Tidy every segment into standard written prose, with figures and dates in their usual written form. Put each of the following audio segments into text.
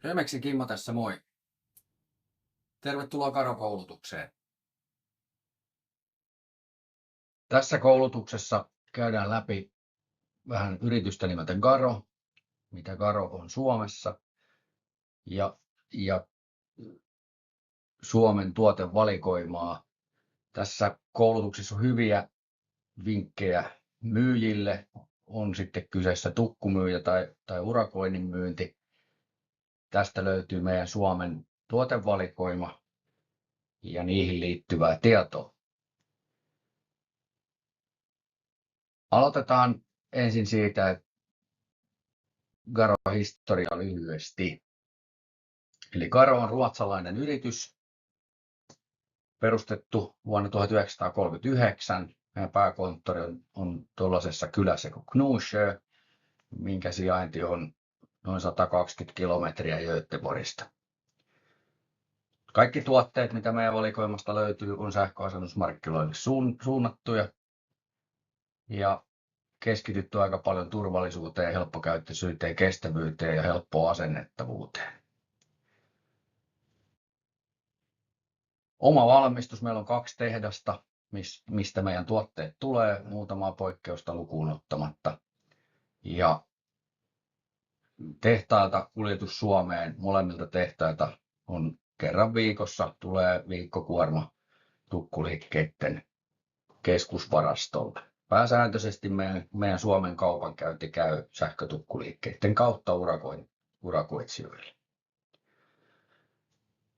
Remeksi Kimmo tässä, moi. Tervetuloa Garo-koulutukseen. Tässä koulutuksessa käydään läpi vähän yritystä nimeltä Garo, mitä Garo on Suomessa ja Suomen tuotevalikoimaa. Tässä koulutuksessa on hyviä vinkkejä myyjille, on sitten kyseessä tukkumyyjä tai urakoinnin myynti. Tästä löytyy meidän Suomen tuotevalikoima ja niihin liittyvää tietoa. Aloitetaan ensin siitä, että Garo-historia lyhyesti. Eli Garo on ruotsalainen yritys, perustettu vuonna 1939. Meidän pääkonttori on tuollaisessa kylässä kuin Knutsjö, minkä sijainti on noin 120 kilometriä Göteborgista. Kaikki tuotteet, mitä meidän valikoimasta löytyy, on sähköasennusmarkkinoille suunnattuja ja keskitytty aika paljon turvallisuuteen, helppokäyttöisyyteen, kestävyyteen ja helppoon asennettavuuteen. Oma valmistus. Meillä on 2 tehdasta, mistä meidän tuotteet tulee, muutamaa poikkeusta lukuun ottamatta. Ja tehtailta kuljetus Suomeen, molemmilta tehtailta on kerran viikossa, tulee viikkokuorma tukkuliikkeiden keskusvarastolle. Pääsääntöisesti meidän Suomen kaupankäynti käy sähkötukkuliikkeiden kautta urakoitsijoille.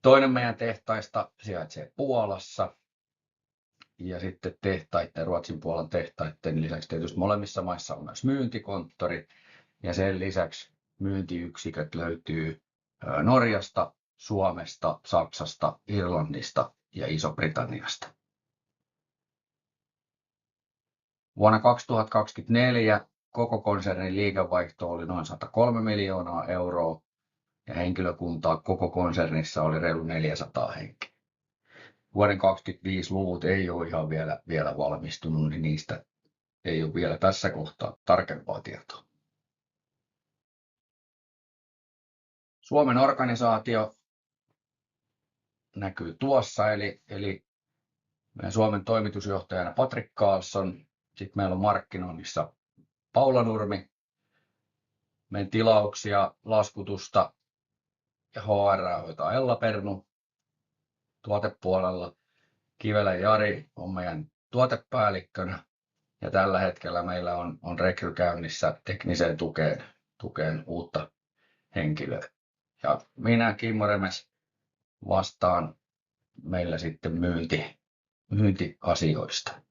Toinen meidän tehtaista sijaitsee Puolassa ja sitten Ruotsin Puolan tehtaiden lisäksi tietysti molemmissa maissa on myös myyntikonttori ja sen lisäksi myyntiyksiköt löytyy Norjasta, Suomesta, Saksasta, Irlannista ja Iso-Britanniasta. Vuonna 2024 koko konsernin liikevaihto oli noin 103 miljoonaa euroa ja henkilökuntaa koko konsernissa oli reilu 400 henkeä. Vuoden 2025 luvut ei ole ihan vielä valmistunut, niin niistä ei ole vielä tässä kohtaa tarkempaa tietoa. Suomen organisaatio näkyy tuossa, eli meidän Suomen toimitusjohtajana Patrik Karlsson. Sitten meillä on markkinoinnissa Paula Nurmi, meidän tilauksia, laskutusta ja HR hoitaa Ella Pernu. Tuotepuolella Kivelä Jari on meidän tuotepäällikkönä ja tällä hetkellä meillä on rekry käynnissä tekniseen tukeen uutta henkilöä. Ja minä, Kimmo Remes, vastaan meillä sitten myyntiasioista.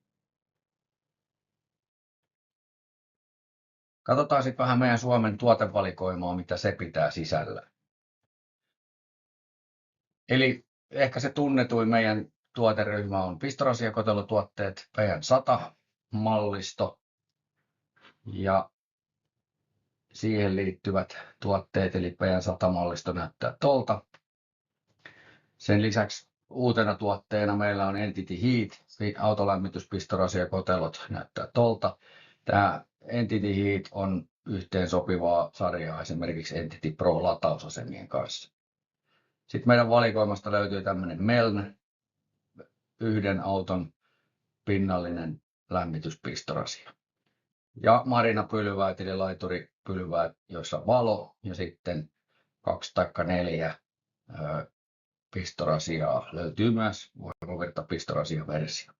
Katsotaan sitten vähän meidän Suomen tuotevalikoimaa, mitä se pitää sisällä. Eli ehkä se tunnetuin meidän tuoteryhmä on pistorasiakotelotuotteet, PM100-mallisto ja siihen liittyvät tuotteet, eli PM100-mallisto näyttää tuolta. Sen lisäksi uutena tuotteena meillä on Entity Heat, autolämmityspistorasiakotelot näyttää tuolta. Tämä Entity Heat on yhteen sopivaa sarjaa esimerkiksi Entity Pro latausasemien kanssa. Sitten meidän valikoimasta löytyy tämmöinen Meln, yhden auton pinnallinen lämmityspistorasia. Ja marinapylväät eli laituripylväät, joissa on valo ja sitten 2 tai 4 pistorasiaa löytyy myös, voidaan vertaa pistorasia-versio.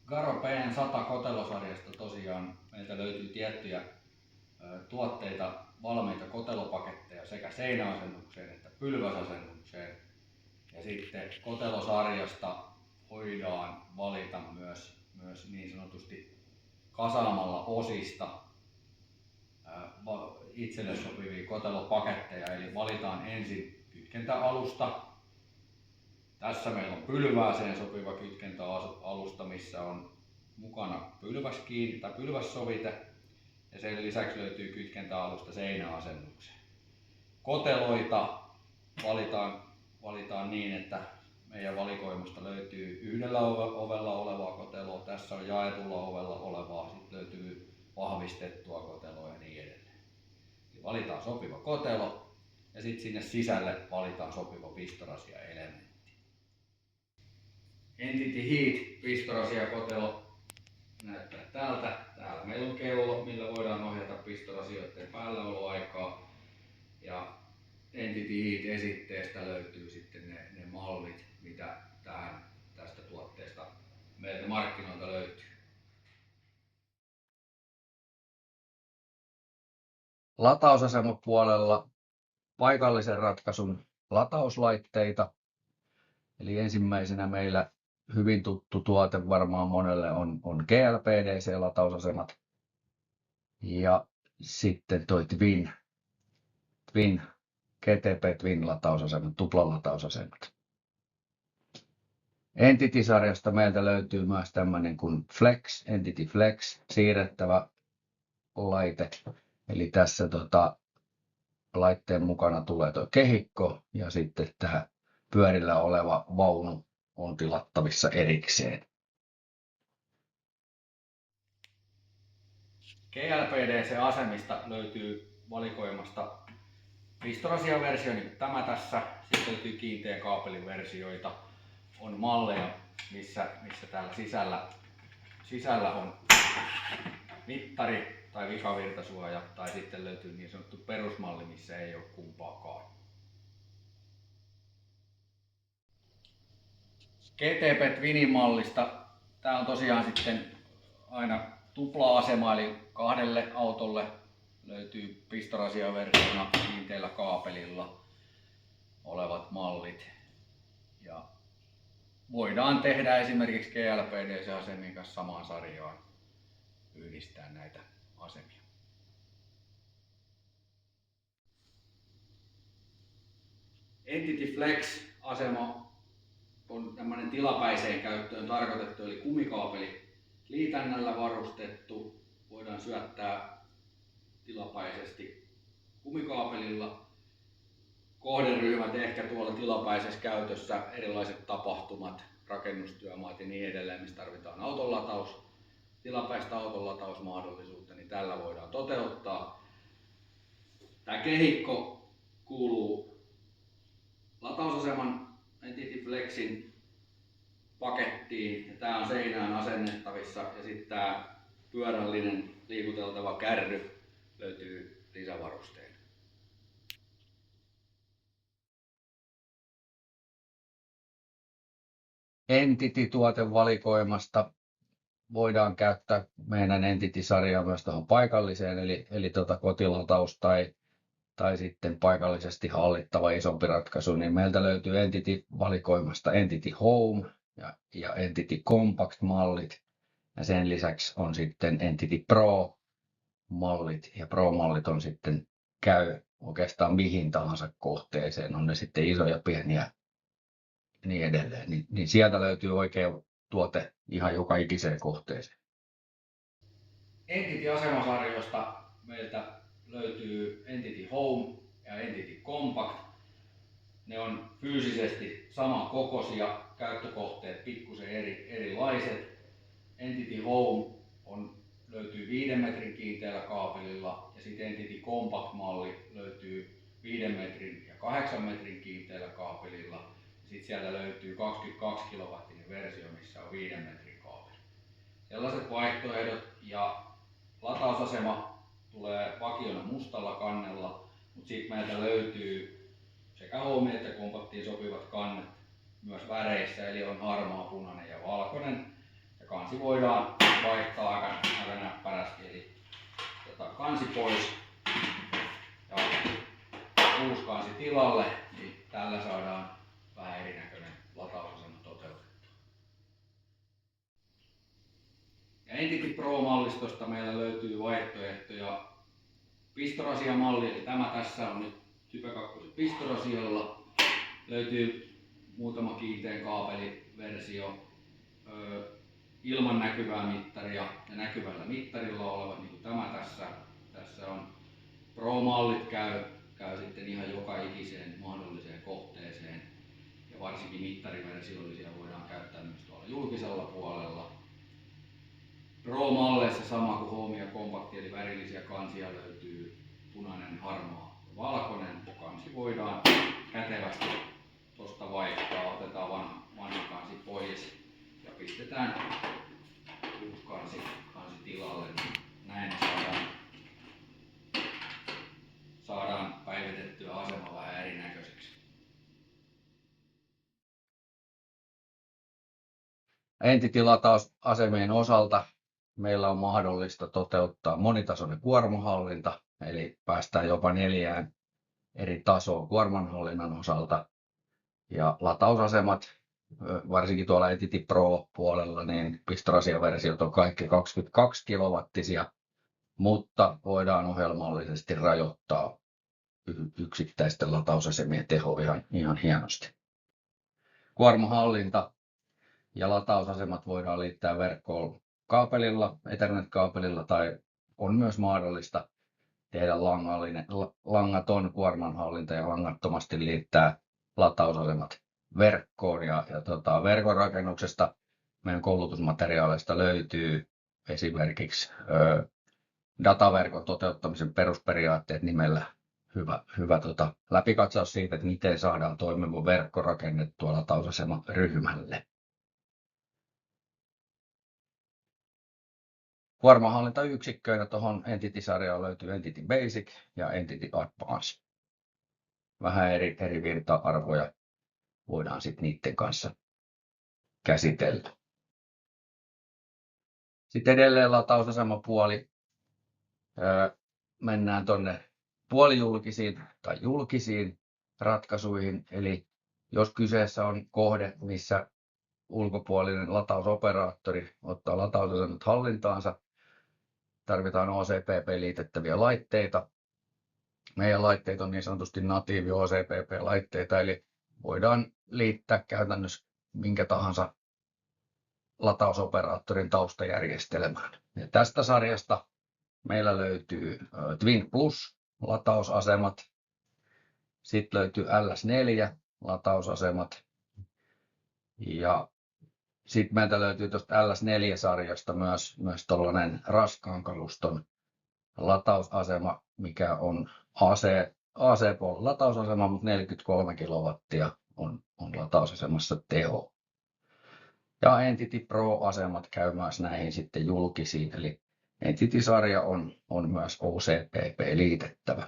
Garo PM100 kotelosarjasta tosiaan meiltä löytyy tiettyjä tuotteita, valmiita kotelopaketteja sekä seinäasennukseen että pylväsasennukseen. Ja sitten kotelosarjasta voidaan valita myös niin sanotusti kasaamalla osista itselle sopivia kotelopaketteja. Eli valitaan ensin kytkentäalusta. Tässä meillä on pylvääseen sopiva kytkentäalusta, missä on mukana pylvässovite. Ja sen lisäksi löytyy kytkentäalusta seinäasennukseen. Koteloita valitaan niin, että meidän valikoimasta löytyy yhdellä ovella olevaa koteloa. Tässä on jaetulla ovella olevaa. Sitten löytyy vahvistettua koteloa ja niin edelleen. Eli valitaan sopiva kotelo ja sitten sinne sisälle valitaan sopiva pistorasia-elementti. Entity Heat pistorasiakotelo näyttää tältä. Täällä meillä on kello, millä voidaan ohjata pistorasioiden päälläoloaikaa. Ja Entity Heat esitteestä löytyy sitten ne mallit, mitä tästä tuotteesta meiltä markkinoilta löytyy. Latausaseman paikallisen ratkaisun latauslaitteita. Eli ensimmäisenä meillä hyvin tuttu tuote varmaan monelle on GLPDC-latausasemat. Ja sitten toi GTP Twin-latausasemat, tuplalatausasemat. Entity-sarjasta meiltä löytyy myös tämmöinen kuin Entity Flex, siirrettävä laite. Eli tässä laitteen mukana tulee tuo kehikko ja sitten tämä pyörillä oleva vaunu on tilattavissa erikseen. GLPDC-asemista löytyy valikoimasta pistorasiaversio, niin kuin tämä tässä. Sitten löytyy kiinteän kaapelin versioita. On malleja, missä täällä sisällä on mittari tai vikavirtasuoja, tai sitten löytyy niin sanottu perusmalli, missä ei ole kumpaakaan. GTP Twinin mallista. Tämä on tosiaan sitten aina tupla-asema, eli 2 autolle löytyy pistorasiaversiona kiinteällä kaapelilla olevat mallit. Ja voidaan tehdä esimerkiksi GLPDC-asemien kanssa samaan sarjaan, yhdistää näitä asemia. Entity Flex-asema on tämmöinen tilapäiseen käyttöön tarkoitettu, eli kumikaapeli liitännällä varustettu. Voidaan syöttää tilapäisesti kumikaapelilla. Kohderyhmät ehkä tuolla tilapäisessä käytössä, erilaiset tapahtumat, rakennustyömaat ja niin edelleen, missä tarvitaan tilapäistä autonlatausmahdollisuutta, niin tällä voidaan toteuttaa. Tämä kehikko kuuluu latausaseman Entity Flexin pakettiin ja tämä on seinään asennettavissa, ja sitten tämä pyörällinen liikuteltava kärry löytyy lisävarusteena. Entity-tuotevalikoimasta voidaan käyttää meidän Entity-sarjaa myös tuohon paikalliseen, eli kotilataus tai sitten paikallisesti hallittava isompi ratkaisu, niin meiltä löytyy Entity-valikoimasta Entity Home ja Entity Compact-mallit, ja sen lisäksi on sitten Entity Pro-mallit, ja Pro-mallit on sitten käy oikeastaan mihin tahansa kohteeseen, on ne sitten isoja, pieniä ja niin edelleen, niin sieltä löytyy oikea tuote ihan joka ikiseen kohteeseen. Entity-asemasarjoista meiltä löytyy Entity Home ja Entity Compact. Ne on fyysisesti samankokoisia, käyttökohteet pikkusen erilaiset. Entity Home löytyy 5 metrin kiinteällä kaapelilla, ja sitten Entity Compact-malli löytyy 5 metrin ja 8 metrin kiinteällä kaapelilla. Sitten sieltä löytyy 22 kW versio, missä on 5 metrin kaapeli. Sellaiset vaihtoehdot, ja latausasema tulee vakiona mustalla kannella, mutta sitten meiltä löytyy sekä Home että Compactiin sopivat kannet myös väreissä, eli on harmaa, punainen ja valkoinen. Ja kansi voidaan vaihtaa aika näppärästi, eli kansi pois ja uusi kansi tilalle, niin tällä saadaan vähän erinäköinen latausasema toteutettua. Ja Entity Pro-mallistosta meillä löytyy vaihtoehtoja. Pistorasiamalli, eli tämä tässä on nyt Type 2 pistorasialla. Löytyy muutama kiinteän kaapeliversio, ilman näkyvää mittaria ja näkyvällä mittarilla olevat, niin kuin tämä tässä. Tässä on Pro-mallit käy sitten ihan joka ikiseen mahdolliseen kohteeseen, ja varsinkin mittariversiollisia voidaan käyttää myös tuolla julkisella puolella. Pro-malleissa sama kuin Home ja kompakti, eli värillisiä kansia löytyy punainen, harmaa ja valkoinen. Kansi voidaan kätevästi tuosta vaihtaa. Otetaan vanha kansi pois ja pistetään uusi kansi tilalle. Näin saadaan päivitettyä asema vähän erinäköiseksi. Entity-latausasemien osalta meillä on mahdollista toteuttaa monitasoinen kuormahallinta, eli päästään jopa 4 eri tasoon kuormanhallinnan osalta. Ja latausasemat, varsinkin tuolla Entity Pro-puolella, niin pistorasiaversiot on kaikki 22 kilowattisia, mutta voidaan ohjelmallisesti rajoittaa yksittäisten latausasemien teho ihan hienosti. Kuormahallinta ja latausasemat voidaan liittää verkkoon kaapelilla, Ethernet-kaapelilla, tai on myös mahdollista tehdä langaton kuormanhallinta ja langattomasti liittää latausasemat verkkoon. Verkon rakennuksesta meidän koulutusmateriaaleista löytyy esimerkiksi dataverkon toteuttamisen perusperiaatteet nimellä hyvä läpikatsaus siitä, että miten saadaan toimiva verkko rakennettua latausasemaryhmälle. Kuormahallintayksikköinä tuohon Entity-sarjaan löytyy Entity Basic ja Entity Advanced. Vähän eri virta-arvoja voidaan sitten niiden kanssa käsitellä. Sitten edelleen latausasemapuoli. Mennään tuonne puolijulkisiin tai julkisiin ratkaisuihin. Eli jos kyseessä on kohde, missä ulkopuolinen latausoperaattori ottaa latausasemat hallintaansa, tarvitaan OCPP-liitettäviä laitteita. Meidän laitteet on niin sanotusti natiivi OCPP-laitteita, eli voidaan liittää käytännössä minkä tahansa latausoperaattorin taustajärjestelmään. Ja tästä sarjasta meillä löytyy Twin Plus latausasemat, sitten löytyy LS4 latausasemat ja sitten meiltä löytyy tuosta LS4-sarjasta myös tuollainen raskaan kaluston latausasema, mikä on AC-puolen latausasema, mutta 43 kilowattia on latausasemassa teho. Ja Entity Pro-asemat käy myös näihin sitten julkisiin, eli Entity-sarja on myös OCPP-liitettävä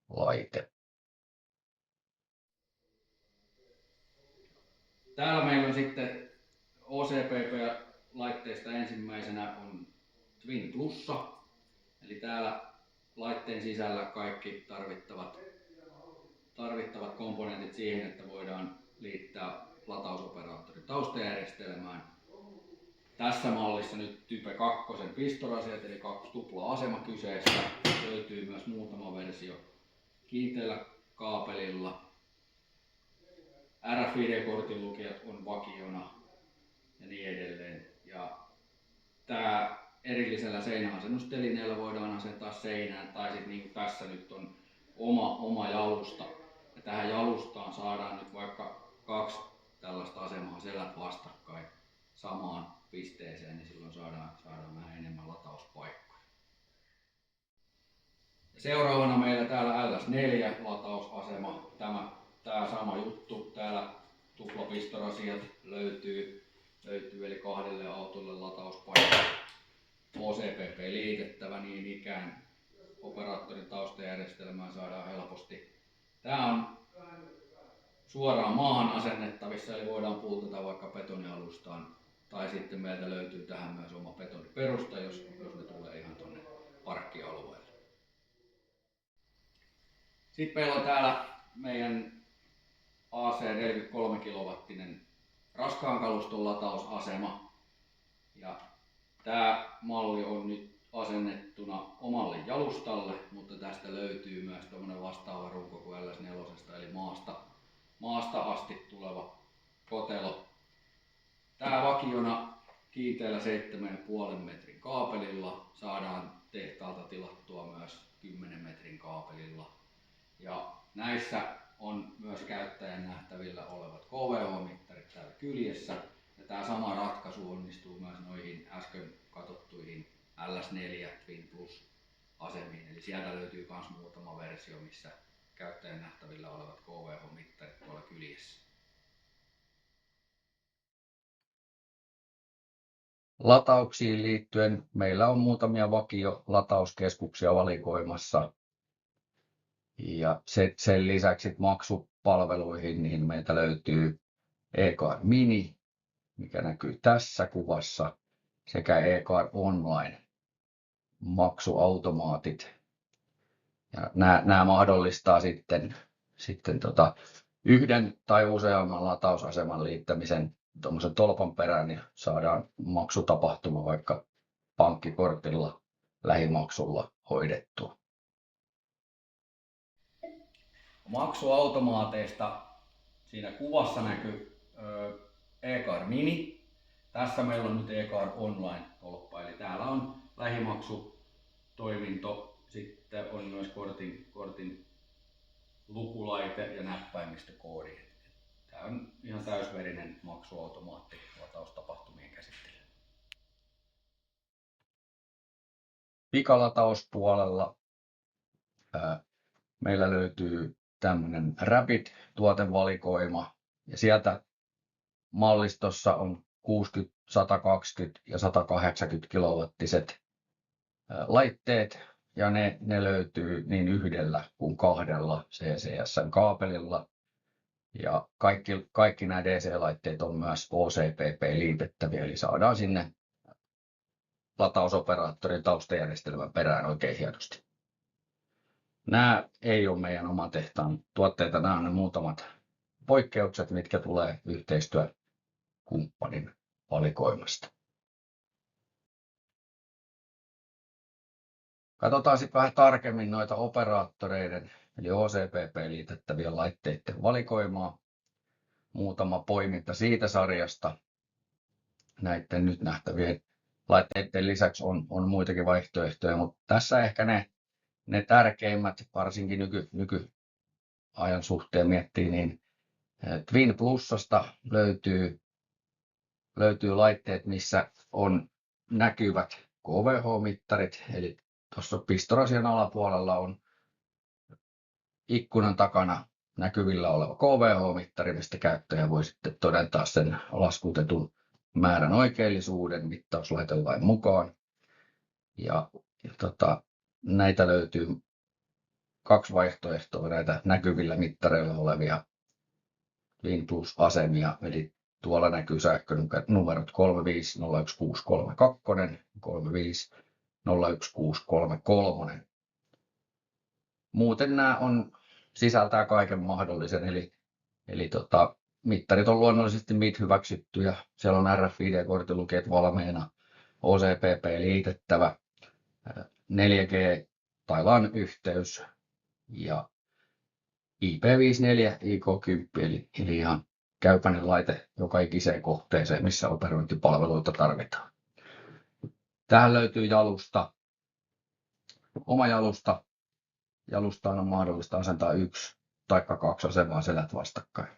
laite. Täällä meillä on sitten OCPP-laitteista ensimmäisenä on Twin Plussa, eli täällä laitteen sisällä kaikki tarvittavat komponentit siihen, että voidaan liittää latausoperaattorin taustajärjestelmään. Tässä mallissa nyt Type 2 pistorasiat, eli 2 tupla-asema kyseessä. Löytyy myös muutama versio kiinteällä kaapelilla. RFID-kortin lukijat on vakiona ja niin edelleen. Ja tää erillisellä seinäasennustelineellä voidaan asentaa seinään, tai sitten niin kuin tässä nyt on oma jalusta. Ja tähän jalustaan saadaan nyt vaikka 2 tällaista asemaa selät vastakkain samaan pisteeseen, niin silloin saadaan vähän enemmän latauspaikkoja. Ja seuraavana meillä täällä LS4 latausasema. Tämä sama juttu. Täällä tuplapistorasiat löytyy eli 2 autolle latauspaikka. OCPP liitettävä niin ikään. Operaattorin taustajärjestelmään saadaan helposti. Tämä on suoraan maahan asennettavissa, eli voidaan pultata vaikka betonialustaan. Tai sitten meiltä löytyy tähän myös oma betoniperusta, jos ne tulee ihan tuonne parkkialueelle. Sitten meillä on täällä meidän AC 43 kilowattinen raskaan kaluston latausasema. Ja tämä malli on nyt asennettuna omalle jalustalle, mutta tästä löytyy myös tämmöinen vastaava runko kuin LS4, eli maasta asti tuleva kotelo. Tää vakiona kiinteällä 7,5 metrin kaapelilla, saadaan tehtaalta tilattua myös 10 metrin kaapelilla. Ja näissä on myös käyttäjän nähtävillä olevat KVH-mittarit täällä kyljessä. Ja tämä sama ratkaisu onnistuu myös noihin äsken katsottuihin LS4 Twin Plus asemiin. Eli sieltä löytyy myös muutama versio, missä käyttäjän nähtävillä olevat KVH-mittarit tuolla kyljessä. Latauksiin liittyen meillä on muutamia vakio-latauskeskuksia valikoimassa. Ja sen lisäksi maksupalveluihin niin meiltä löytyy eCar Mini, mikä näkyy tässä kuvassa, sekä eCar Online maksuautomaatit. Ja nämä mahdollistaa sitten yhden tai useamman latausaseman liittämisen tuommoisen tolpan perään, niin saadaan maksutapahtuma vaikka pankkikortilla lähimaksulla hoidettua. Maksuautomaateista siinä kuvassa näkyy eCar Mini. Tässä meillä on nyt eCar Online-tolppa, eli täällä on lähimaksutoiminto, sitten on myös kortin lukulaite ja näppäimistökoodi. Tämä on ihan täysverinen maksuautomaatti lataustapahtumien käsittelyyn. Pikalatauspuolella meillä löytyy tämmöinen Rapid-tuotevalikoima ja sieltä mallistossa on 60, 120 ja 180 kilowattiset laitteet ja ne löytyy niin yhdellä kuin kahdella CCS-kaapelilla. Ja kaikki nämä DC-laitteet on myös OCPP-liitettäviä, eli saadaan sinne latausoperaattorin taustajärjestelmän perään oikein hienosti. Nämä ei ole meidän oman tehtaan tuotteita, nämä on ne muutamat poikkeukset, mitkä tulee yhteistyökumppanin valikoimasta. Katsotaan sitten vähän tarkemmin noita operaattoreiden eli OCPP-liitettävien laitteiden valikoimaa. Muutama poiminta siitä sarjasta. Näiden nyt nähtävien laitteiden lisäksi on muitakin vaihtoehtoja, mutta tässä ehkä ne tärkeimmät, varsinkin nykyajan suhteen miettii, niin Twin Plusasta löytyy laitteet, missä on näkyvät KVH-mittarit, eli tuossa pistorasian alapuolella on ikkunan takana näkyvillä oleva KVH-mittari, mistä käyttäjä voi sitten todentaa sen laskutetun määrän oikeellisuuden mittauslaitelain mukaan. Näitä löytyy kaksi vaihtoehtoa, näitä näkyvillä mittareilla olevia Twin Plus-asemia, eli tuolla näkyy sähkönumerot 3501632 ja 3501633. Muuten nämä sisältää kaiken mahdollisen, eli mittarit on luonnollisesti MIT-hyväksytty ja siellä on RFID-kortilukijat valmiina, OCPP liitettävä, 4G tai LAN-yhteys ja IP54 IK10 eli ihan käypäinen laite joka ikiseen kohteeseen, missä operointipalveluita tarvitaan. Tähän löytyy jalusta, oma jalusta. Jalustaan on mahdollista asentaa 1 tai 2 asemaa selät vastakkain.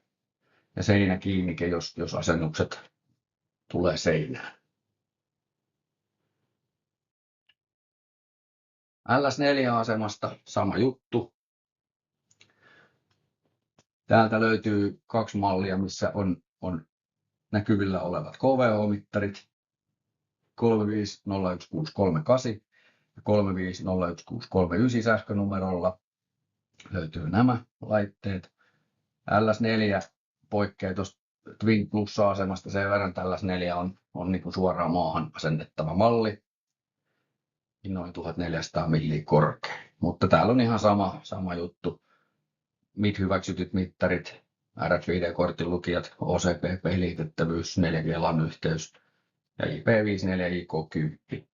Ja seinäkiinnike, jos asennukset tulee seinään. LS4-asemasta sama juttu. Täältä löytyy 2 mallia, missä on näkyvillä olevat KVH-mittarit 3501638 ja 3501639 sähkönumerolla löytyy nämä laitteet. LS4 poikkeaa tuosta Twin Plus-asemasta sen verran, että LS4 on niin kuin suoraan maahan asennettava malli, noin 1400 milliä korkea. Mutta täällä on ihan sama juttu. MIT-hyväksytyt mittarit, RFID-kortin lukijat, OCPP-liitettävyys, 4G LAN-yhteys ja IP54 IK10.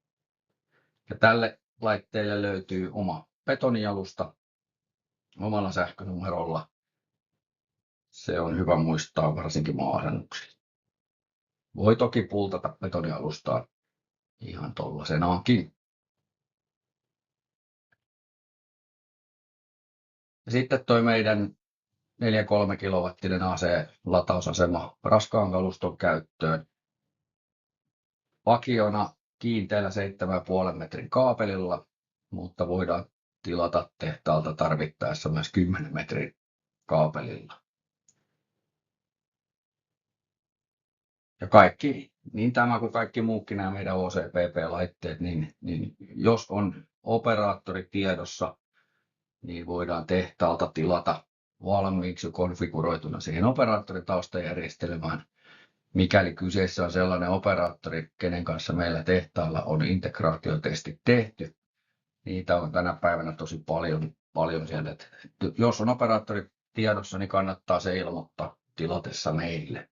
Ja tälle laitteelle löytyy oma betonijalusta omalla sähkönumerolla. Se on hyvä muistaa varsinkin maa-asennuksissa. Voi toki pultata betonialustaa ihan tollasenaankin. Ja sitten toi meidän 4,3 kilowattinen AC-latausasema raskaan kaluston käyttöön. Vakiona kiinteällä 7,5 metrin kaapelilla, mutta voidaan tilata tehtaalta tarvittaessa myös 10 metrin kaapelilla. Ja kaikki, niin tämä kuin kaikki muukin nämä meidän OCPP-laitteet, niin jos on operaattori tiedossa, niin voidaan tehtaalta tilata valmiiksi konfiguroituna siihen operaattoritaustajärjestelmään. Mikäli kyseessä on sellainen operaattori, kenen kanssa meillä tehtaalla on integraatiotestit tehty, niitä on tänä päivänä tosi paljon siellä. Että jos on operaattori tiedossa, niin kannattaa se ilmoittaa tilatessa meille.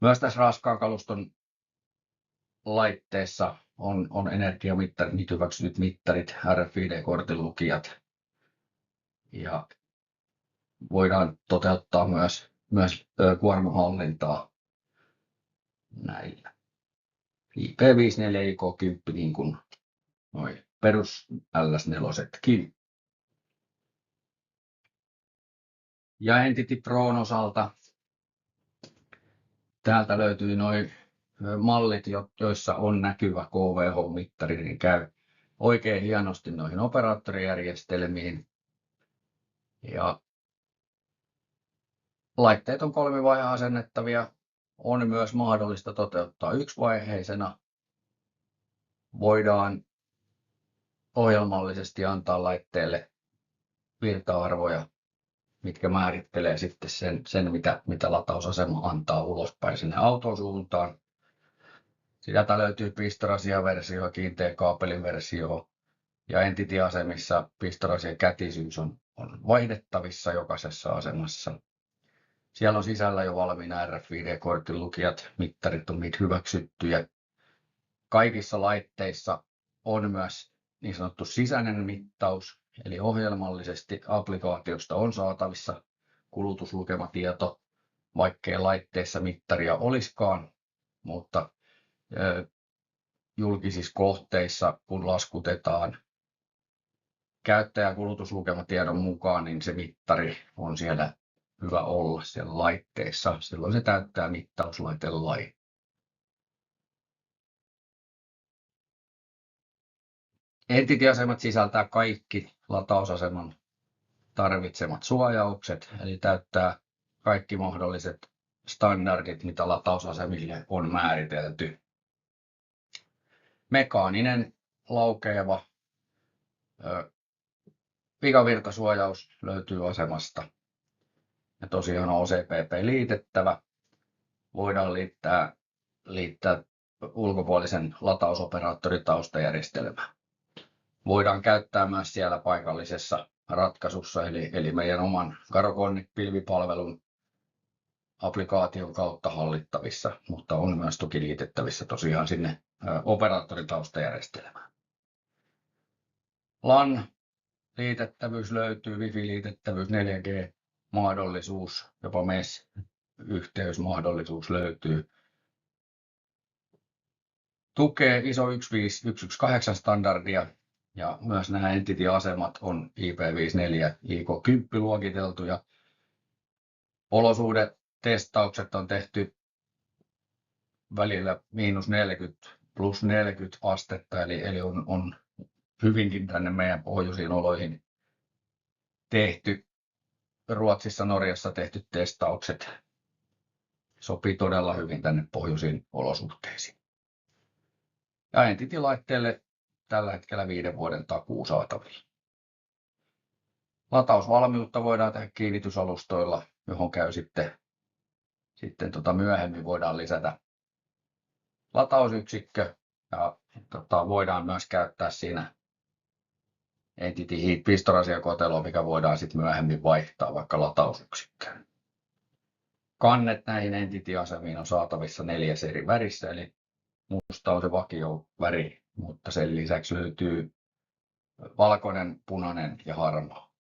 Myös tässä raskaan kaluston laitteessa on energiamittarit, niitä hyväksytyt mittarit, RFID-kortin lukijat. Ja voidaan toteuttaa myös kuormahallintaa näillä. IP54 ja IK10 niin kuin noi perus LS4-kin. Ja Entity Proon osalta täältä löytyy noin mallit, joissa on näkyvä KVH-mittari, niin käy oikein hienosti noihin operaattorijärjestelmiin. Ja laitteet on kolmivaihe-asennettavia. On myös mahdollista toteuttaa yksivaiheisena. Voidaan ohjelmallisesti antaa laitteelle virta-arvoja, mitkä määrittelee sitten sen mitä latausasema antaa ulospäin sinne autosuuntaan. Sieltä löytyy pistorasia-versio, kiinteä kaapelin versio ja Entity-asemissa pistorasien kätisyys on vaihdettavissa jokaisessa asemassa. Siellä on sisällä jo valmiina RFID-kortin lukijat, mittarit on niitä hyväksyttyjä. Kaikissa laitteissa on myös niin sanottu sisäinen mittaus, eli ohjelmallisesti applikaatiosta on saatavissa kulutuslukematieto, vaikkei laitteessa mittaria olisikaan, mutta julkisissa kohteissa, kun laskutetaan käyttäjän kulutuslukematiedon mukaan, niin se mittari on siellä hyvä olla siellä laitteessa. Silloin se täyttää mittauslaitelain. Entity-asemat sisältää kaikki latausaseman tarvitsemat suojaukset, eli täyttää kaikki mahdolliset standardit, mitä latausasemille on määritelty. Mekaaninen laukeava pikavirtasuojaus löytyy asemasta. Ja tosiaan on OCPP liitettävä. Voidaan liittää ulkopuolisen latausoperaattoritaustajärjestelmään. Voidaan käyttää myös siellä paikallisessa ratkaisussa, eli meidän oman Garoconnect-pilvipalvelun applikaation kautta hallittavissa, mutta on myös toki liitettävissä tosiaan sinne operaattoritaustajärjestelmään. LAN-liitettävyys löytyy, Wi-Fi-liitettävyys, 4G-mahdollisuus, jopa MES-yhteysmahdollisuus löytyy. Tukee ISO 15118-standardia ja myös nämä Entity-asemat on IP54 IK10 luokiteltuja. Olosuhdetestaukset on tehty välillä -40 + 40 astetta, eli on hyvinkin tänne meidän pohjoisiin oloihin tehty. Ruotsissa, Norjassa tehty testaukset sopii todella hyvin tänne pohjoisiin olosuhteisiin. Ja Entity-laitteelle tällä hetkellä 5 vuoden takuu saatavilla. Latausvalmiutta voidaan tehdä kiinnitysalustoilla, johon käy sitten myöhemmin voidaan lisätä latausyksikkö ja voidaan myös käyttää siinä Entity Heat pistorasiakoteloa, mikä voidaan sitten myöhemmin vaihtaa vaikka latausyksikköön. Kannet näihin Entity-asemiin on saatavissa 4 eri värissä, eli musta on se vakioväri, mutta sen lisäksi löytyy valkoinen, punainen ja harmaa.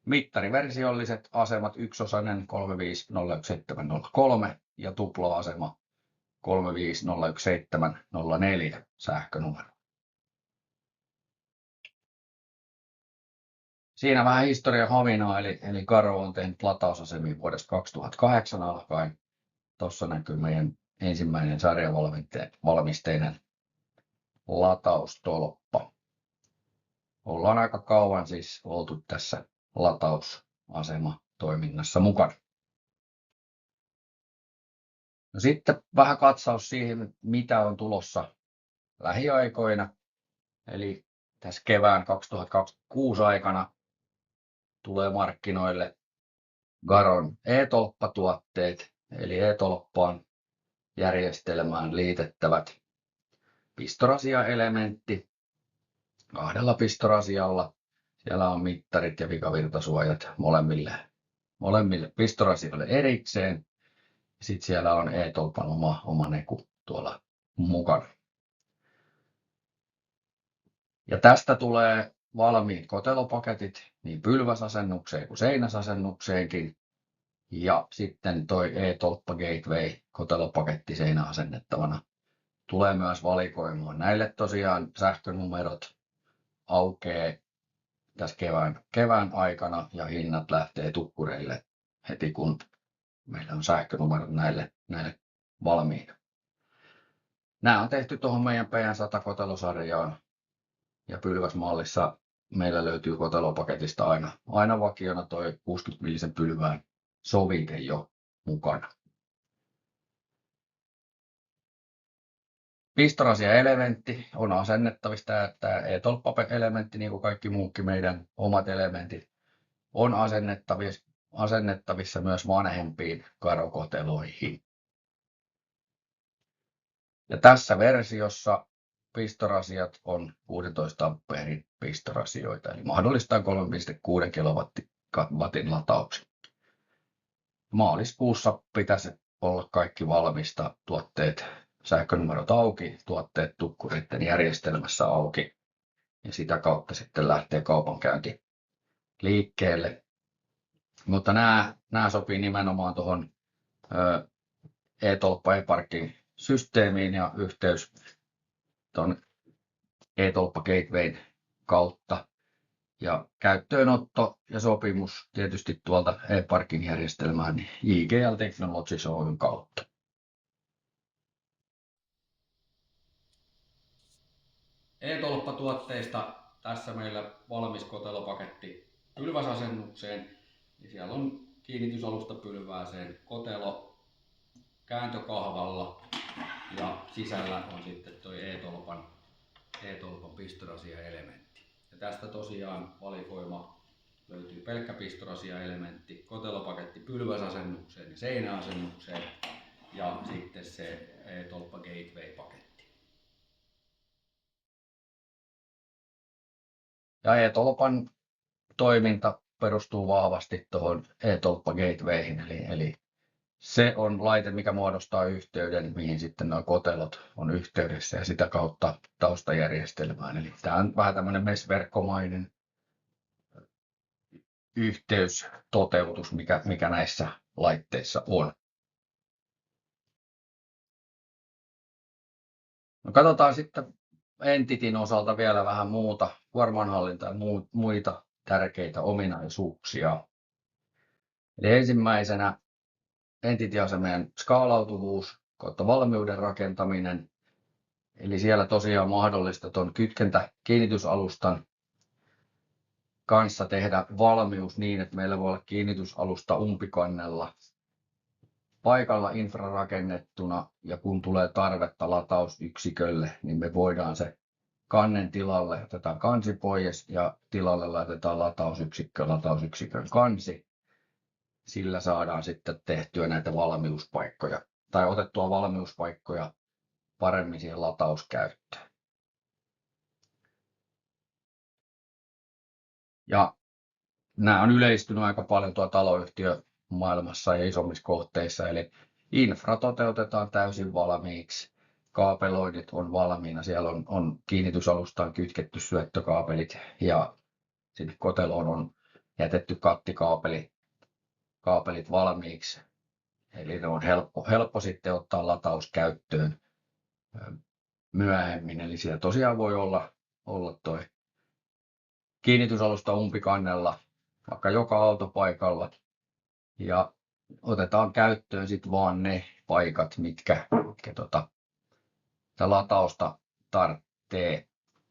Mittariversiolliset asemat yksosainen 35011703 ja tupla-asema 35011704 sähkönumero. Siinä vähän historian havinaa, eli Garo on tehnyt latausasemia vuodesta 2008 alkaen. Tuossa näkyy meidän ensimmäinen sarjavalmisteinen lataustolppa. Ollaan aika kauan siis oltu tässä latausasema-toiminnassa mukana. No sitten vähän katsaus siihen, mitä on tulossa lähiaikoina. Eli tässä kevään 2026 aikana tulee markkinoille Garon e-tolppatuotteet, eli e-tolppaan järjestelmään liitettävät pistorasiaelementti 2 pistorasialla. Siellä on mittarit ja vikavirtasuojat molemmille pistorasioille erikseen. Sitten siellä on e-tolpan oma neku tuolla mukana. Ja tästä tulee valmiit kotelopaketit niin pylväsasennukseen kuin seinäsasennukseenkin. Ja sitten toi e-tolppa gateway kotelopaketti seinäasennettavana tulee myös valikoimaan. Näille tosiaan sähkönumerot aukeaa tässä kevään aikana ja hinnat lähtee tukkureille heti kun meillä on sähkönumerot näille valmiina. Nämä on tehty tuohon meidän PN100 kotelosarjaan ja pylväsmallissa meillä löytyy kotelopaketista aina vakiona toi 60 millisen pylvään sovite jo mukana. Pistorasia-elementti on asennettavissa. Tämä e-tolppa-elementti, niin kuin kaikki muutkin meidän omat elementit, on asennettavissa myös vanhempiin Garo-koteloihin. Ja tässä versiossa pistorasiat on 16 ampeerin pistorasioita, eli mahdollistaa 3,6 kilowattin latauksen. Maaliskuussa pitäisi olla kaikki valmista, tuotteet, sähkönumerot auki, tuotteet tukkureiden järjestelmässä auki ja sitä kautta sitten lähtee kaupankäynti liikkeelle. Mutta nämä sopii nimenomaan tuohon e-tolppa e-parkin systeemiin ja yhteys tuon e-tolppa gatewayn kautta. Ja käyttöönotto ja sopimus tietysti tuolta e-parkin järjestelmään niin JGL Technologies Oyn kautta. E-tolppatuotteista tässä meillä valmis kotelopaketti pylväsasennukseen. Ja siellä on kiinnitysalusta pylvääseen kotelo kääntökahvalla ja sisällä on sitten tuo e-tolpan pistorasia-elementti. Ja tästä tosiaan valikoima löytyy pelkkä pistorasia-elementti, kotelopaketti pylväsasennukseen ja seinäasennukseen ja sitten se e-tolppa gateway-paketti. Ja e-tolpan toiminta perustuu vahvasti tuohon e-tolppa gatewayhin, eli se on laite, mikä muodostaa yhteyden, mihin sitten nuo kotelot on yhteydessä ja sitä kautta taustajärjestelmään. Eli tämä on vähän tämmöinen MES-verkkomainen yhteystoteutus, mikä näissä laitteissa on. No katsotaan sitten Entityn osalta vielä vähän muuta kuormanhallintaa ja muita tärkeitä ominaisuuksia. Eli ensimmäisenä Entity-asemien skaalautuvuus kautta valmiuden rakentaminen. Eli siellä tosiaan mahdollista tuon kiinnitysalustan kanssa tehdä valmius niin, että meillä voi olla kiinnitysalusta umpikannella paikalla infrarakennettuna ja kun tulee tarvetta latausyksikölle, niin me voidaan se kannen tilalle, otetaan kansi pois ja tilalle laitetaan latausyksikön kansi. Sillä saadaan sitten tehtyä näitä valmiuspaikkoja tai otettua valmiuspaikkoja paremmin siihen latauskäyttöön. Ja nämä on yleistynyt aika paljon tuolla taloyhtiömaailmassa ja isommissa kohteissa, eli infra toteutetaan täysin valmiiksi. Kaapeloinnit on valmiina, siellä on kiinnitysalustaan kytketty syöttökaapelit ja sinne koteloon on jätetty kattikaapelit valmiiksi. Eli ne on helppo sitten ottaa latauskäyttöön myöhemmin. Eli siellä tosiaan voi olla toi kiinnitysalusta umpikannella vaikka joka autopaikalla ja otetaan käyttöön sitten vaan ne paikat, mitkä latausta tarvitsee.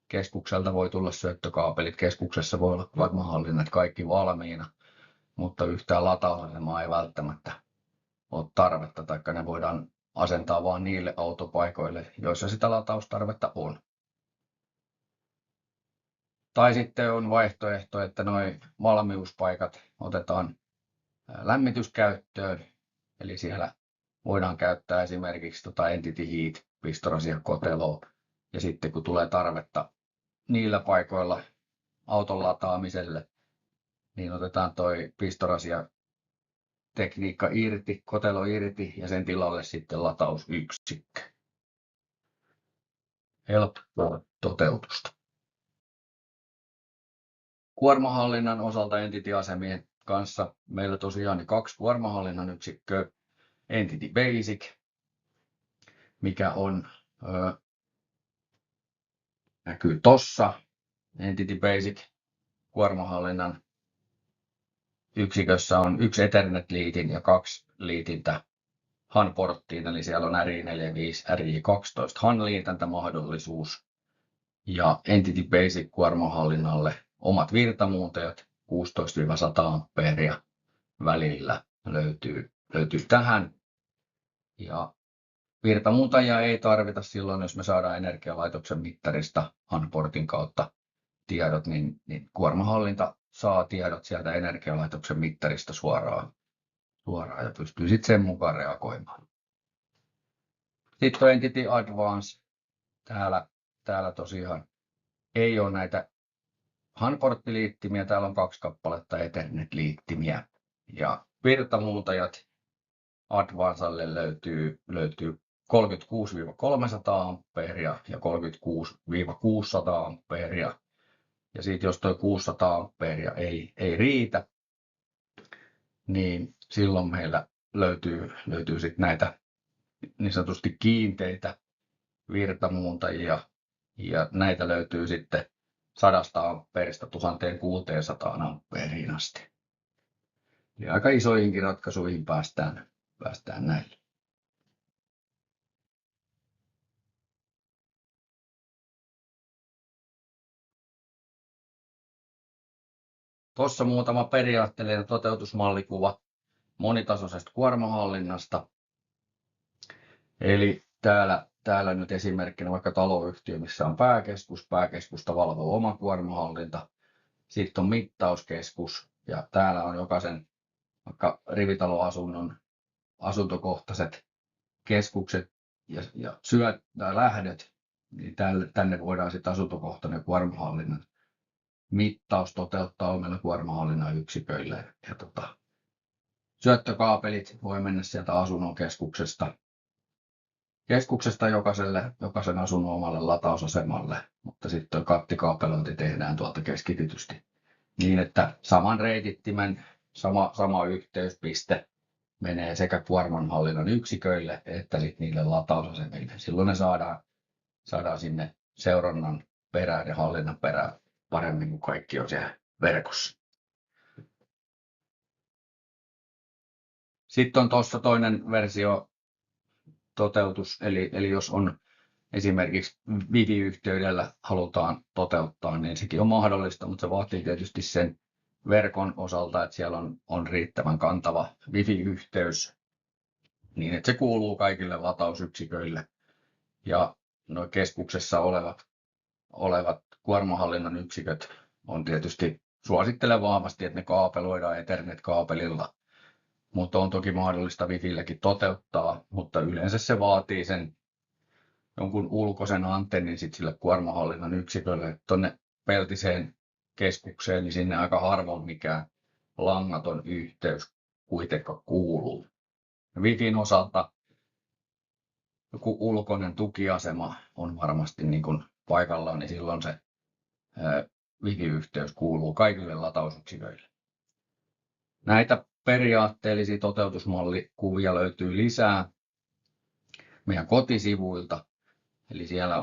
Keskukselta voi tulla syöttökaapelit, keskuksessa voi olla kuormahallinnat kaikki valmiina, mutta yhtään latausasemaa ei välttämättä ole tarvetta, tai ne voidaan asentaa vain niille autopaikoille, joissa sitä lataustarvetta on. Tai sitten on vaihtoehto, että nuo valmiuspaikat otetaan lämmityskäyttöön, eli siellä voidaan käyttää esimerkiksi Entity Heat, pistorasia-koteloa, ja sitten kun tulee tarvetta niillä paikoilla auton lataamiselle, niin otetaan toi pistorasia tekniikka irti, kotelo irti ja sen tilalle sitten latausyksikkö. Helppoa toteutusta. Kuormahallinnan osalta Entity-asemien kanssa meillä tosiaan 2 kuormahallinnan yksikköä. Entity Basic, mikä on näkyy tossa. Entity Basic kuormahallinnan yksikössä on 1 Ethernet-liitin ja 2 liitintä HAN-porttiin, eli siellä on RJ45, RJ12 HAN-liitäntämahdollisuus ja Entity Basic kuormahallinnalle omat virtamuuntajat 16-100 ampeeria välillä löytyy tähän. Ja virtamuuntajia ei tarvita silloin, jos me saadaan energialaitoksen mittarista HAN-portin kautta tiedot, niin kuormahallinta saa tiedot sieltä energialaitoksen mittarista suoraan ja pystyy sitten sen mukaan reagoimaan. Sitten on Entity Advance. Täällä tosiaan ei ole näitä HAN-porttiliittimiä, täällä on 2 kappaletta Ethernet-liittimiä. Ja virtamuuntajat Advancelle löytyy 36-300 ampeeria ja 36-600 ampeeria. Ja sitten jos tuo 600 ampeeria ei riitä, niin silloin meillä löytyy sitten näitä niin sanotusti kiinteitä virtamuuntajia. Ja näitä löytyy sitten 100 ampeerista 1600 ampeeriin asti. Eli aika isoihinkin ratkaisuihin päästään näillä. Tuossa muutama periaatteellinen toteutusmallikuva monitasoisesta kuormahallinnasta. Eli täällä nyt esimerkkinä vaikka taloyhtiö, missä on pääkeskusta valvoo oma kuormahallinta. Sitten on mittauskeskus ja täällä on jokaisen vaikka rivitaloasunnon asuntokohtaiset keskukset ja lähdöt. Niin tänne voidaan sitten asuntokohtainen kuormahallinnan mittaus toteuttaa omilla kuormahallinnan yksiköillä. Ja syöttökaapelit voi mennä sieltä asunnon keskuksesta jokaisen asunnon omalle latausasemalle, mutta sitten kattikaapelointi tehdään tuolta keskitetysti niin, että saman reitittimen sama yhteyspiste menee sekä kuormanhallinnan yksiköille että sitten niille latausasemille. Silloin ne saadaan sinne seurannan perään ja hallinnan perään paremmin, kuin kaikki on siellä verkossa. Sitten on tuossa toinen versio toteutus, eli jos on esimerkiksi Wi-Fi-yhteydellä halutaan toteuttaa, niin sekin on mahdollista, mutta se vaatii tietysti sen verkon osalta, että siellä on riittävän kantava Wi-Fi-yhteys, niin että se kuuluu kaikille latausyksiköille. Ja nuo keskuksessa olevat kuormahallinnan yksiköt on tietysti suosittelen vahvasti, että ne kaapeloidaan Ethernet-kaapelilla. Mutta on toki mahdollista Wi-Filläkin toteuttaa, mutta yleensä se vaatii sen jonkun ulkoisen antennin sit sille kuormahallinnan yksikölle. Tuonne peltiseen keskukseen, niin sinne aika harvoin mikään langaton yhteys kuitenkaan kuuluu. Wifin osalta joku ulkoinen tukiasema on varmasti niin kuin paikallaan, niin silloin se Wi-Fi-yhteys kuuluu kaikille latausyksiköille. Näitä periaatteellisia toteutusmallikuvia löytyy lisää meidän kotisivuilta, eli siellä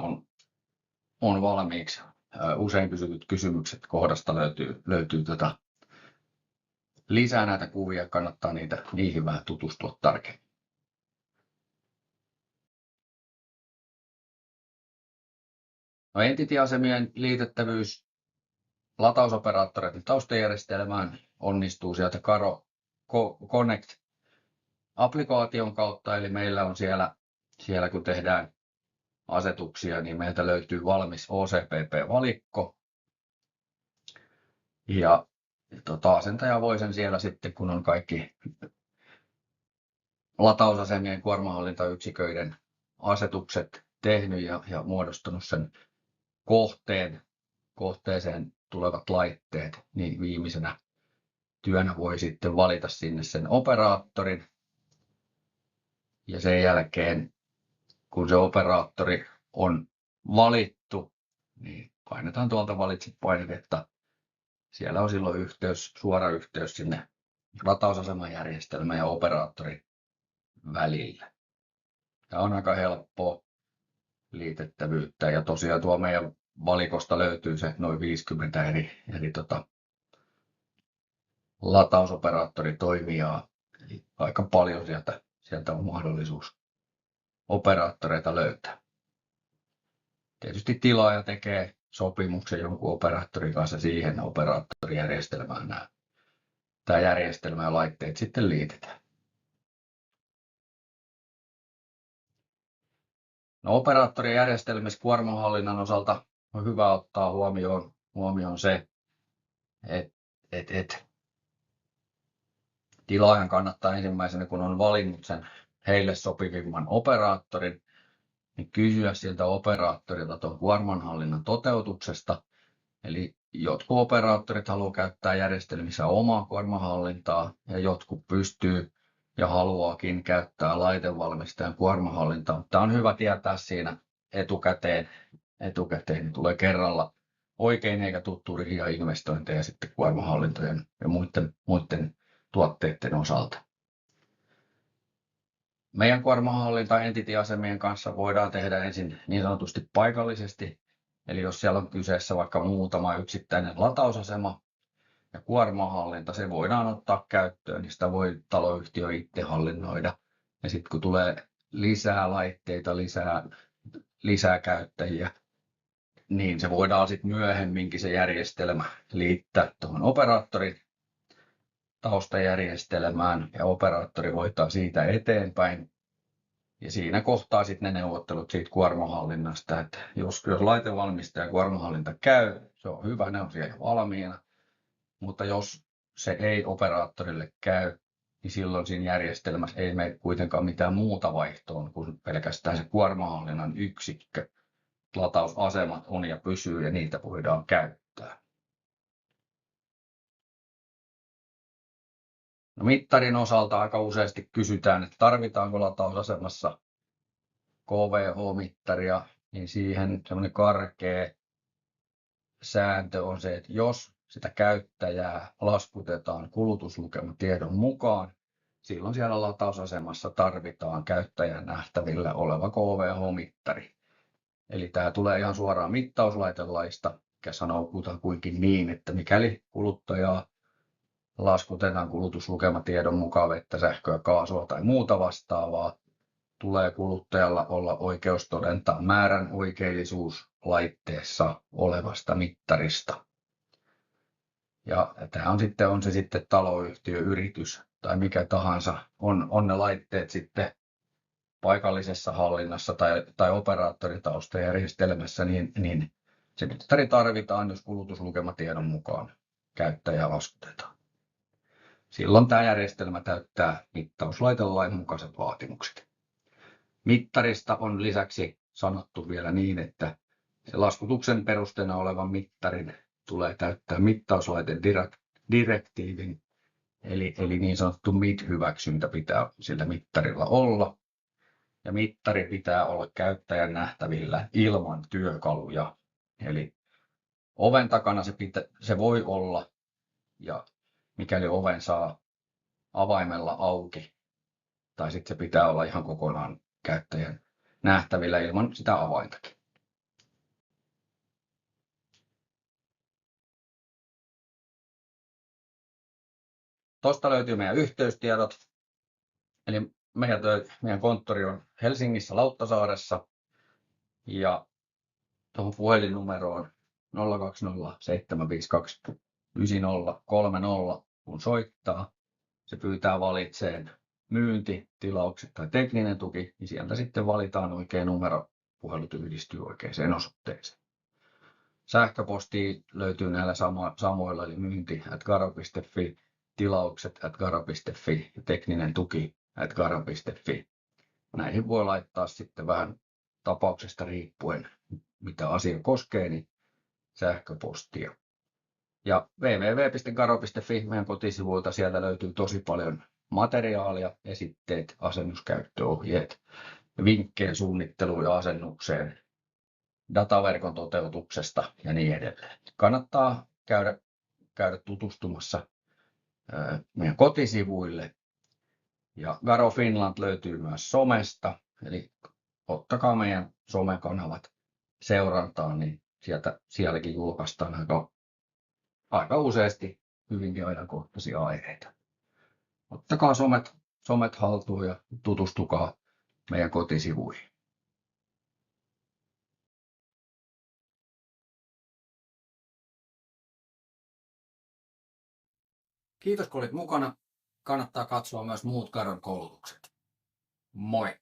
on valmiiksi usein kysytyt kysymykset kohdasta löytyy lisää näitä kuvia, kannattaa niihin vähän tutustua tarkemmin. No Entity-asemien liitettävyys latausoperaattoreiden taustajärjestelmään onnistuu sieltä Karo Connect-applikaation kautta, eli meillä on siellä kun tehdään asetuksia, niin meiltä löytyy valmis OCPP-valikko. Ja asentaja voi sen siellä sitten, kun on kaikki latausasemien kuormahallintayksiköiden asetukset tehnyt ja muodostanut sen kohteeseen tulevat laitteet, niin viimeisenä työnä voi sitten valita sinne sen operaattorin. Ja sen jälkeen, kun se operaattori on valittu, niin painetaan tuolta valitse painiketta. Siellä on silloin suora yhteys sinne latausasemajärjestelmän ja operaattorin välillä. Tämä on aika helppoa liitettävyyttä ja tosiaan tuo meidän valikosta löytyy se noin 50 eri latausoperaattoritoimijaa. Eli aika paljon sieltä on mahdollisuus operaattoreita löytää. Tietysti tilaaja tekee sopimuksen jonkun operaattorin kanssa siihen operaattorijärjestelmään. Tämä järjestelmä ja laitteet sitten liitetään. No, operaattorijärjestelmissä kuormanhallinnan osalta on hyvä ottaa huomioon se, että tilaajan kannattaa ensimmäisenä, kun on valinnut sen heille sopivimman operaattorin, niin kysyä siltä operaattorilta tuon kuormanhallinnan toteutuksesta. Eli jotkut operaattorit haluaa käyttää järjestelmissä omaa kuormanhallintaa ja jotkut pystyy ja haluaakin käyttää laitevalmistajan kuormanhallintaa. Tämä on hyvä tietää siinä etukäteen, niin tulee kerralla oikein eikä tule turhia investointeja sitten kuormanhallintojen ja muiden tuotteiden osalta. Meidän kuormanhallinta Entity-asemien kanssa voidaan tehdä ensin niin sanotusti paikallisesti. Eli jos siellä on kyseessä vaikka muutama yksittäinen latausasema ja kuormanhallinta, se voidaan ottaa käyttöön, niin sitä voi taloyhtiö itse hallinnoida. Ja sitten kun tulee lisää laitteita, lisää käyttäjiä, niin se voidaan sitten myöhemminkin se järjestelmä liittää tuohon operaattorin taustajärjestelmään ja operaattori hoitaa siitä eteenpäin. Ja siinä kohtaa sitten ne neuvottelut siitä kuormanhallinnasta, että jos laitevalmistaja kuormanhallinta käy, se on hyvä, ne on siellä valmiina. Mutta jos se ei operaattorille käy, niin silloin siinä järjestelmässä ei mene kuitenkaan mitään muuta vaihtoon kuin pelkästään se kuormanhallinnan yksikkö. Latausasemat on ja pysyy ja niitä voidaan käyttää. No, mittarin osalta aika useasti kysytään, että tarvitaanko latausasemassa KVH-mittaria, niin siihen semmoinen karkea sääntö on se, että jos sitä käyttäjää laskutetaan kulutuslukematiedon mukaan, silloin siellä latausasemassa tarvitaan käyttäjän nähtävillä oleva KVH-mittari. Eli tämä tulee ihan suoraan mittauslaitelaista, mikä sanoo kutakuinkin niin, että mikäli kuluttajaa laskutetaan kulutuslukematiedon mukaan vettä, sähköä, kaasua tai muuta vastaavaa, tulee kuluttajalla olla oikeus todentaa määrän oikeellisuus laitteessa olevasta mittarista. Ja tämä on se sitten taloyhtiö, yritys tai mikä tahansa, on ne laitteet sitten paikallisessa hallinnassa tai operaattoritaustajärjestelmässä, niin se mittari tarvitaan, jos kulutuslukematiedon mukaan käyttäjää laskutetaan. Silloin tämä järjestelmä täyttää mittauslaitelain mukaiset vaatimukset. Mittarista on lisäksi sanottu vielä niin, että se laskutuksen perusteena olevan mittarin tulee täyttää mittauslaitedirektiivin, eli niin sanottu MID-hyväksyntä pitää sillä mittarilla olla. Ja mittari pitää olla käyttäjän nähtävillä ilman työkaluja. Eli oven takana se voi olla, ja mikäli oven saa avaimella auki, tai sitten se pitää olla ihan kokonaan käyttäjän nähtävillä ilman sitä avaintakin. Tuosta löytyy meidän yhteystiedot. Eli meidän konttori on Helsingissä Lauttasaaressa ja tuohon puhelinnumeroon 020 752 9030, kun soittaa. Se pyytää valitseen myynti, tilaukset tai tekninen tuki, niin sieltä sitten valitaan oikea numero, puhelut yhdistyy oikeaan osoitteeseen. Sähköposti löytyy näillä samoilla, eli myynti@garo.fi, tilaukset@garo.fi ja tekninen tuki@garo.fi. Näihin voi laittaa sitten vähän tapauksesta riippuen, mitä asia koskee, niin sähköpostia. Ja www.garo.fi meidän kotisivuilta, sieltä löytyy tosi paljon materiaalia, esitteet, asennuskäyttöohjeet, vinkkejä suunnitteluun ja asennukseen, dataverkon toteutuksesta ja niin edelleen. Kannattaa käydä tutustumassa meidän kotisivuille. Ja Garo Finland löytyy myös somesta, eli ottakaa meidän somekanavat seurantaan, niin sielläkin julkaistaan aika useasti hyvinkin ajankohtaisia aiheita. Ottakaa somet haltuun ja tutustukaa meidän kotisivuihin. Kiitos kun olit mukana. Kannattaa katsoa myös muut Garon koulutukset. Moi!